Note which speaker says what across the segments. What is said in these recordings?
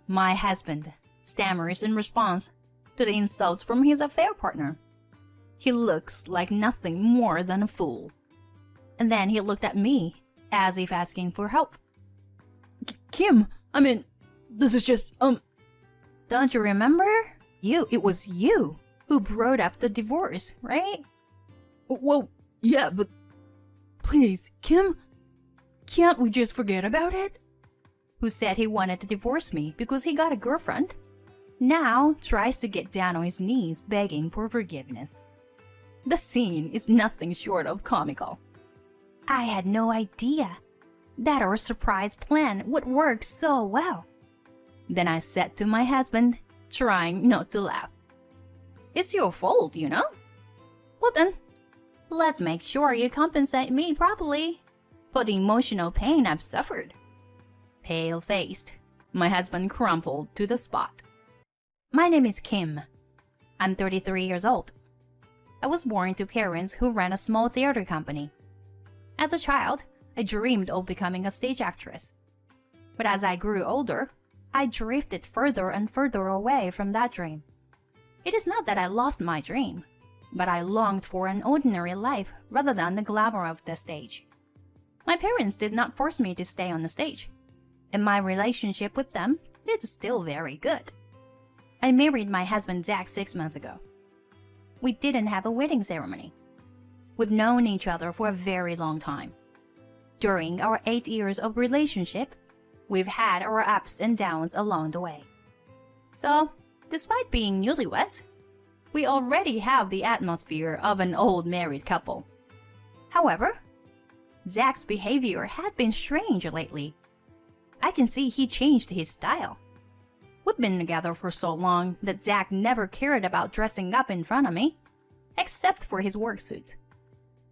Speaker 1: My husband stammers in response to the insults from his affair partner. He looks like nothing more than a fool. And then he looked at me as if asking for help.
Speaker 2: Kim, this is just,
Speaker 1: Don't you remember? It was you who brought up the divorce, right?
Speaker 2: Well, yeah, but please, Kim, can't we just forget about it?
Speaker 1: Who said he wanted to divorce me because he got a girlfriend, now tries to get down on his knees begging for forgiveness. The scene is nothing short of comical. I had no idea that our surprise plan would work so well. Then I said to my husband, trying not to laugh, "It's your fault, you know? Well then, let's make sure you compensate me properly for the emotional pain I've suffered." Pale-faced, my husband crumpled to the spot. My name is Kim. I'm 33 years old. I was born to parents who ran a small theater company. As a child, I dreamed of becoming a stage actress. But as I grew older, I drifted further and further away from that dream. It is not that I lost my dream, but I longed for an ordinary life rather than the glamour of the stage. My parents did not force me to stay on the stage, and my relationship with them is still very good. I married my husband Zach 6 months ago. We didn't have a wedding ceremony. We've known each other for a very long time. During our 8 years of relationship, we've had our ups and downs along the way. So, despite being newlyweds, we already have the atmosphere of an old married couple. However, Zach's behavior had been strange lately. I can see he changed his style. We've been together for so long that Zach never cared about dressing up in front of me, except for his work suit.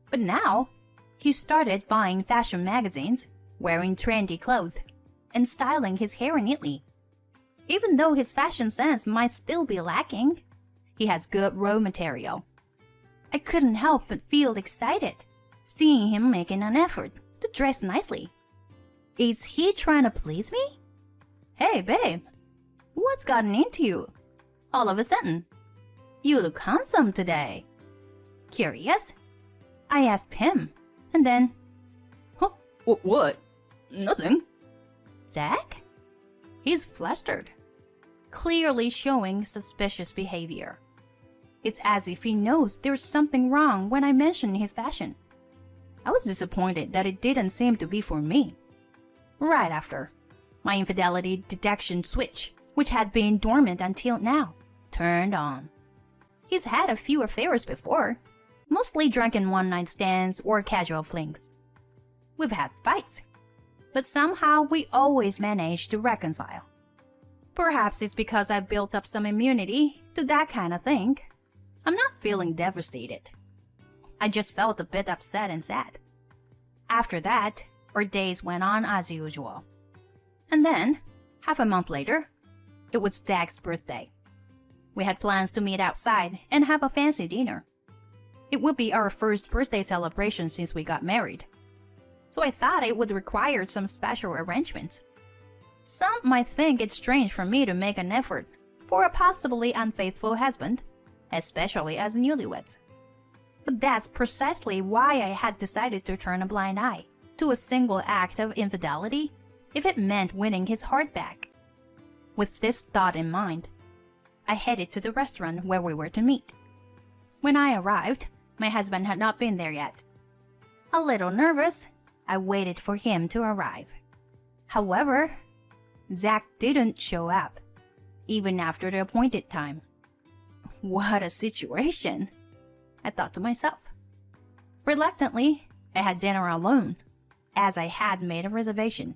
Speaker 1: But now, he started buying fashion magazines, wearing trendy clothes, and styling his hair neatly. Even though his fashion sense might still be lacking, he has good raw material. I couldn't help but feel excited, seeing him making an effort to dress nicely. Is he trying to please me? Hey, babe, what's gotten into you? All of a sudden, you look handsome today. Curious? I asked him, and then,
Speaker 2: Huh? What? Nothing.
Speaker 1: Zach? He's flustered, clearly showing suspicious behavior. It's as if he knows there's something wrong when I mention his fashion. I was disappointed that it didn't seem to be for me. Right after, my infidelity detection switch, which had been dormant until now, turned on. He's had a few affairs before, mostly drunken one-night stands or casual flings. We've had fights, but somehow we always manage to reconcile. Perhaps it's because I built up some immunity to that kind of thing. I'm not feeling devastated. I just felt a bit upset and sad. After that, our days went on as usual. And then, half a month later, it was Zach's birthday. We had plans to meet outside and have a fancy dinner. It would be our first birthday celebration since we got married. So I thought it would require some special arrangements. Some might think it's strange for me to make an effort for a possibly unfaithful husband, especially as newlyweds. But that's precisely why I had decided to turn a blind eye to a single act of infidelity if it meant winning his heart back. With this thought in mind, I headed to the restaurant where we were to meet. When I arrived, my husband had not been there yet. A little nervous, I waited for him to arrive. However, Zach didn't show up, even after the appointed time. What a situation, I thought to myself. Reluctantly, I had dinner alone, as I had made a reservation.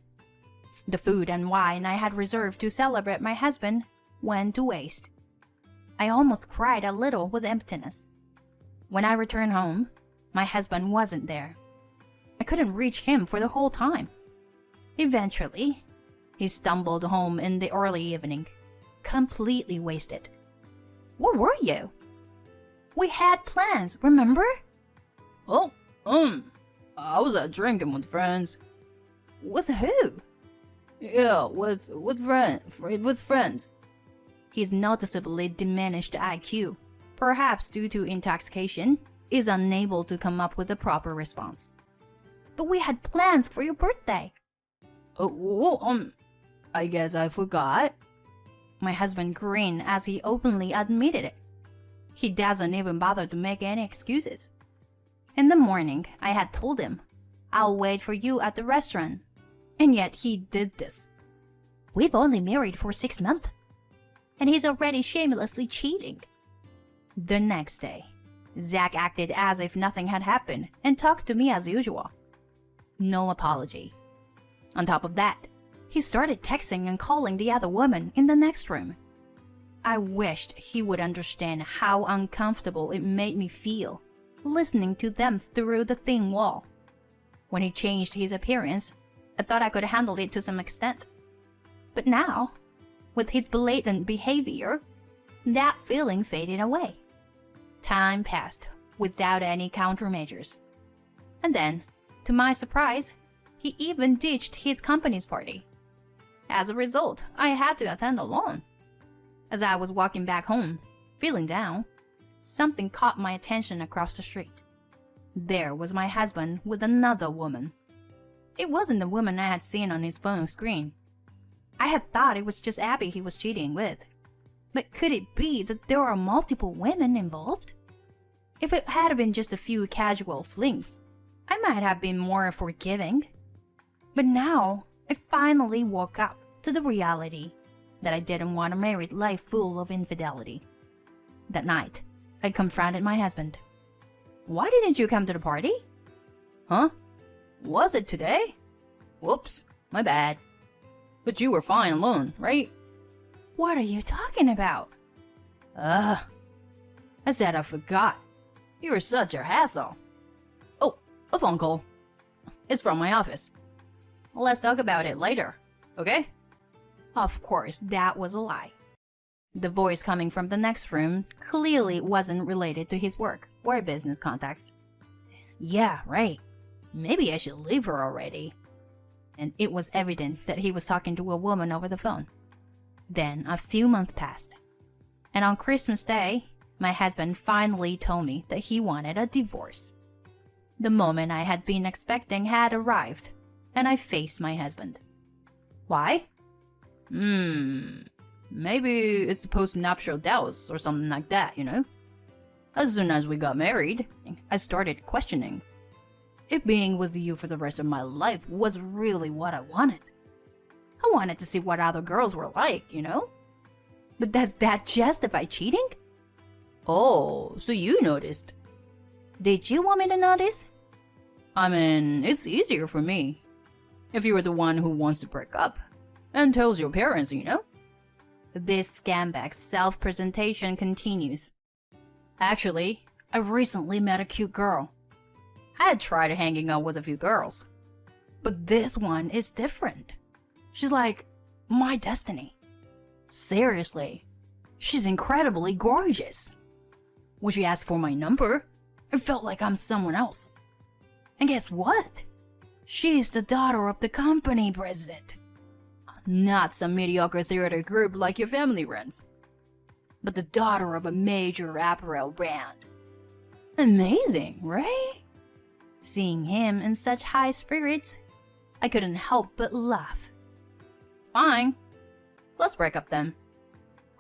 Speaker 1: The food and wine I had reserved to celebrate my husband went to waste. I almost cried a little with emptiness. When I returned home, my husband wasn't there. I couldn't reach him for the whole time. Eventually, he stumbled home in the early evening, completely wasted. Where were you? We had plans, remember?
Speaker 2: Oh, I was out drinking with friends.
Speaker 1: With who?
Speaker 2: Yeah, with friends.
Speaker 1: His noticeably diminished IQ, perhaps due to intoxication, is unable to come up with a proper response. But we had plans for your birthday.
Speaker 2: I guess I forgot.
Speaker 1: My husband grinned as he openly admitted it. He doesn't even bother to make any excuses. In the morning, I had told him, I'll wait for you at the restaurant. And yet he did this. We've only married for 6 months. And he's already shamelessly cheating. The next day, Zach acted as if nothing had happened and talked to me as usual. No apology. On top of that, he started texting and calling the other woman in the next room. I wished he would understand how uncomfortable it made me feel listening to them through the thin wall. When he changed his appearance, I thought I could handle it to some extent. But now, with his blatant behavior, that feeling faded away. Time passed without any countermeasures. And then, to my surprise, he even ditched his company's party. As a result, I had to attend alone. As I was walking back home, feeling down, something caught my attention across the street. There was my husband with another woman. It wasn't the woman I had seen on his phone screen. I had thought it was just Abby he was cheating with. But could it be that there are multiple women involved? If it had been just a few casual flings, I might have been more forgiving. But now, I finally woke up to the reality that I didn't want a married life full of infidelity. That night, I confronted my husband. Why didn't you come to the party?
Speaker 2: Huh? Was it today? Whoops, my bad. But you were fine alone, right?
Speaker 1: What are you talking about?
Speaker 2: I said I forgot. You were such a hassle. Oh, a phone call. It's from my office. Let's talk about it later, okay?
Speaker 1: Of course, that was a lie. The voice coming from the next room clearly wasn't related to his work or business contacts.
Speaker 2: Yeah, right. Maybe I should leave her already.
Speaker 1: And it was evident that he was talking to a woman over the phone. Then a few months passed. And on Christmas Day, my husband finally told me that he wanted a divorce. The moment I had been expecting had arrived, and I faced my husband. Why?
Speaker 2: Maybe it's the post-nuptial doubts or something like that, you know? As soon as we got married, I started questioning if being with you for the rest of my life was really what I wanted. I wanted to see what other girls were like, you know?
Speaker 1: But does that justify cheating?
Speaker 2: Oh, so you noticed.
Speaker 1: Did you want me to notice?
Speaker 2: I mean, it's easier for me. If you were the one who wants to break up and tells your parents, you know?
Speaker 1: This scumbag's self-presentation continues.
Speaker 2: Actually, I recently met a cute girl. I had tried hanging out with a few girls, but this one is different. She's like my destiny. Seriously, she's incredibly gorgeous. When she asked for my number, I felt like I'm someone else. And guess what? She's the daughter of the company president. Not some mediocre theater group like your family runs, but the daughter of a major apparel brand. Amazing, right?
Speaker 1: Seeing him in such high spirits, I couldn't help but laugh.
Speaker 2: Fine. Let's break up then.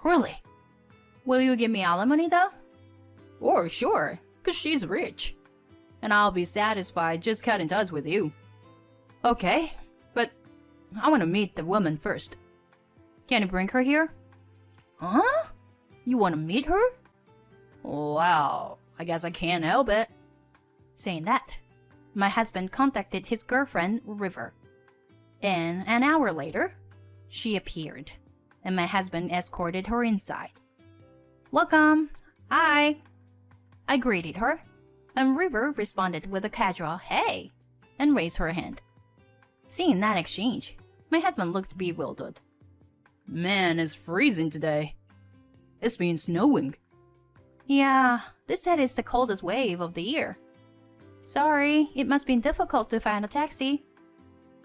Speaker 1: Really?
Speaker 2: Will you give me alimony though? Or sure, cause she's rich. And I'll be satisfied just cutting ties with you. Okay, but I want to meet the woman first. Can you bring her here? Huh? You want to meet her? Wow, I guess I can't help it.
Speaker 1: Saying that, my husband contacted his girlfriend, River. And an hour later, she appeared, and my husband escorted her inside. Welcome. Hi. I greeted her, and River responded with a casual hey, and raised her hand. Seeing that exchange, my husband looked bewildered.
Speaker 2: Man, it's freezing today. It's been snowing.
Speaker 1: Yeah, they said it's the coldest wave of the year. Sorry, it must be difficult to find a taxi.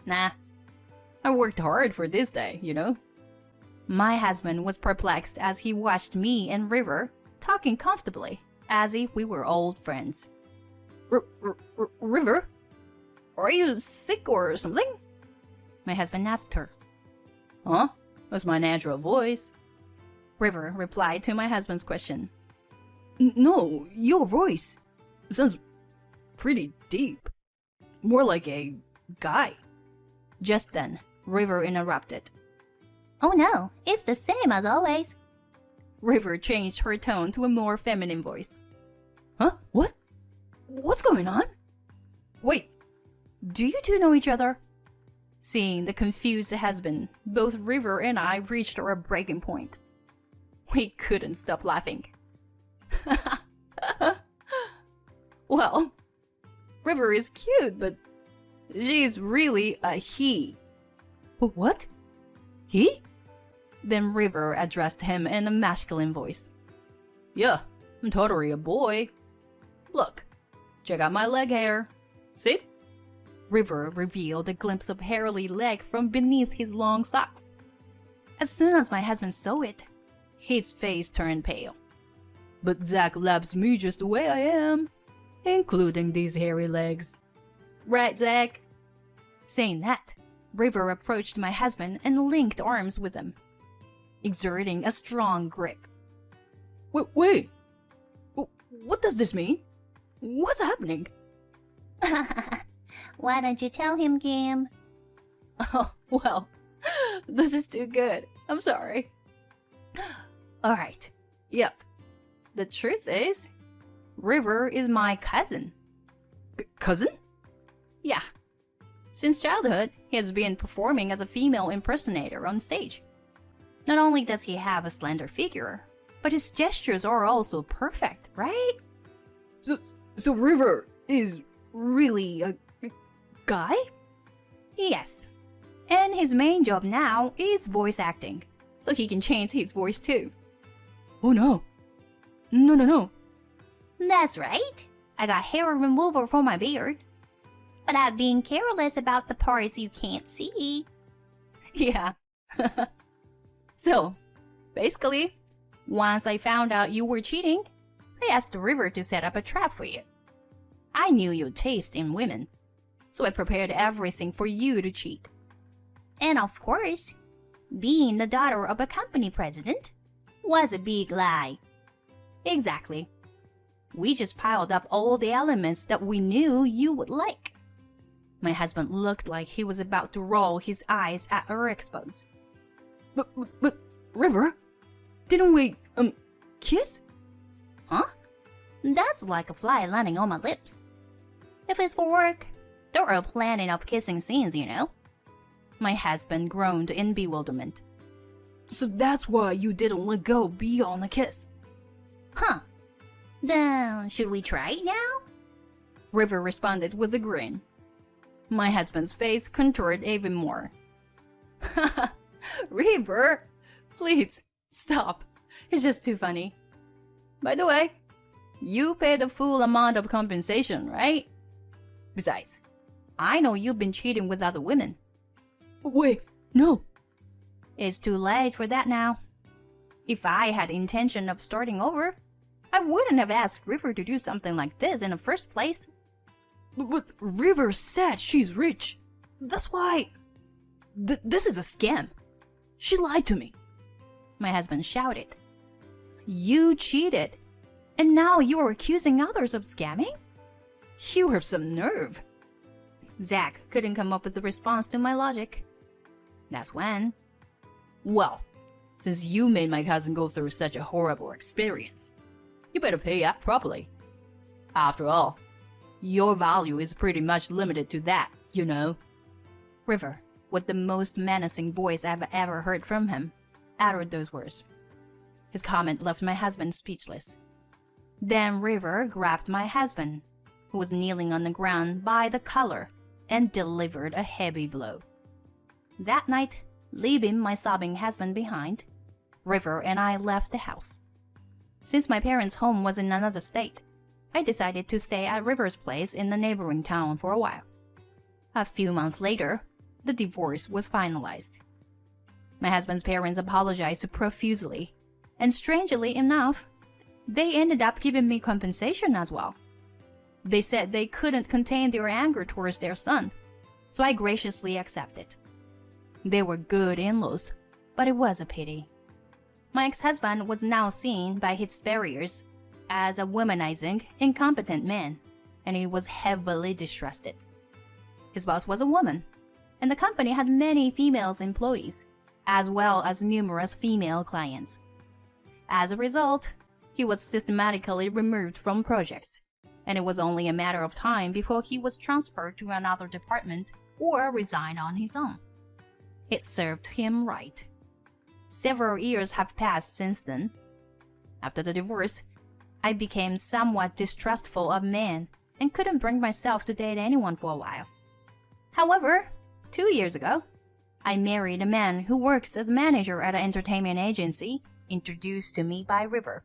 Speaker 2: Nah, I worked hard for this day, you know? My husband was perplexed as he watched me and River talking comfortably, as if we were old friends. River? Are you sick or something? My husband asked her. Huh? That's my natural voice. River replied to my husband's question. No, your voice sounds pretty deep. More like a guy. Just then, River interrupted.
Speaker 1: Oh no, it's the same as always.
Speaker 2: River changed her tone to a more feminine voice. Huh? What? What's going on? Wait, do you two know each other? Seeing the confused husband, both River and I reached our breaking point. We couldn't stop laughing. Well, River is cute, but she's really a he. What? He? Then River addressed him in a masculine voice. Yeah, I'm totally a boy. Look, check out my leg hair. See? River revealed a glimpse of hairy leg from beneath his long socks. As soon as my husband saw it, his face turned pale. But Zach loves me just the way I am, including these hairy legs. Right, Zach? Saying that, River approached my husband and linked arms with him, exerting a strong grip. Wait. What does this mean? What's happening?
Speaker 1: Why don't you tell him, Gam?
Speaker 2: Oh, well, this is too good. I'm sorry. Alright, yep. The truth is, River is my cousin. Cousin? Yeah. Since childhood, he has been performing as a female impersonator on stage. Not only does he have a slender figure, but his gestures are also perfect, right? So River is really a guy? Yes. And his main job now is voice acting, so he can change his voice too. Oh no. No.
Speaker 1: That's right. I got hair removal for my beard. But I've been careless about the parts you can't see.
Speaker 2: Yeah. So, basically, once I found out you were cheating, I asked River to set up a trap for you. I knew your taste in women, so I prepared everything for you to cheat.
Speaker 1: And of course, being the daughter of a company president was a big lie.
Speaker 2: Exactly. We just piled up all the elements that we knew you would like. My husband looked like he was about to roll his eyes at our expos. But, River, didn't we, kiss?
Speaker 1: Huh? That's like a fly landing on my lips. If it's for work, there are plenty of kissing scenes, you know.
Speaker 2: My husband groaned in bewilderment. So that's why you didn't let go beyond the kiss?
Speaker 1: Huh. Then, should we try it now?
Speaker 2: River responded with a grin. My husband's face contoured even more. River, please, stop. It's just too funny. By the way, you pay the full amount of compensation, right? Besides, I know you've been cheating with other women. Wait, no. It's too late for that now. If I had intention of starting over, I wouldn't have asked River to do something like this in the first place. But River said she's rich. That's why... this is a scam. She lied to me. My husband shouted. You cheated. And now you are accusing others of scamming? You have some nerve. Zach couldn't come up with a response to my logic. That's when... Well, since you made my cousin go through such a horrible experience, you better pay up properly. After all, your value is pretty much limited to that, you know. River, with the most menacing voice I've ever heard from him, uttered those words. His comment left my husband speechless. Then River grabbed my husband, who was kneeling on the ground by the collar, and delivered a heavy blow. That night, leaving my sobbing husband behind, River and I left the house. Since my parents' home was in another state, I decided to stay at River's place in the neighboring town for a while. A few months later,
Speaker 1: the divorce was finalized. My husband's parents apologized profusely, and strangely enough, they ended up giving me compensation as well. They said they couldn't contain their anger towards their son, so I graciously accepted. They were good in-laws, but it was a pity. My ex-husband was now seen by his superiors as a womanizing, incompetent man, and he was heavily distrusted. His boss was a woman, and the company had many female employees, as well as numerous female clients. As a result, he was systematically removed from projects, and it was only a matter of time before he was transferred to another department or resigned on his own. It served him right. Several years have passed since then. After the divorce, I became somewhat distrustful of men and couldn't bring myself to date anyone for a while. However, 2 years ago, I married a man who works as a manager at an entertainment agency introduced to me by River.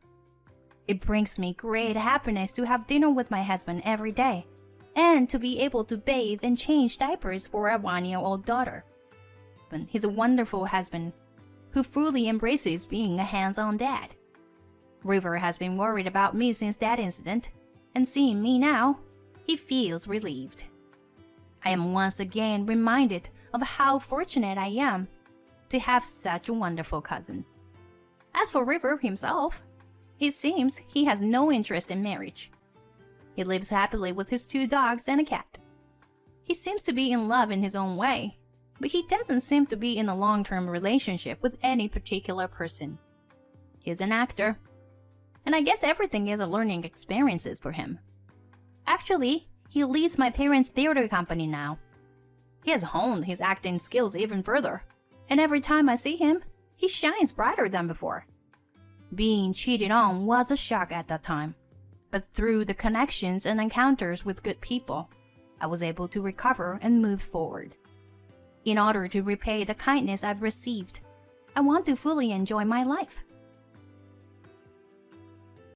Speaker 1: It brings me great happiness to have dinner with my husband every day and to be able to bathe and change diapers for a 1-year-old daughter. But he's a wonderful husband who fully embraces being a hands-on dad. River has been worried about me since that incident, and seeing me now, he feels relieved. I am once again reminded of how fortunate I am to have such a wonderful cousin. As for River himself, it seems he has no interest in marriage. He lives happily with his 2 dogs and a cat. He seems to be in love in his own way, but he doesn't seem to be in a long-term relationship with any particular person. He's an actor, and I guess everything is a learning experiences for him. Actually, he leads my parents' theater company now. He has honed his acting skills even further, and every time I see him, he shines brighter than before. Being cheated on was a shock at that time, but through the connections and encounters with good people, I was able to recover and move forward. In order to repay the kindness I've received, I want to fully enjoy my life.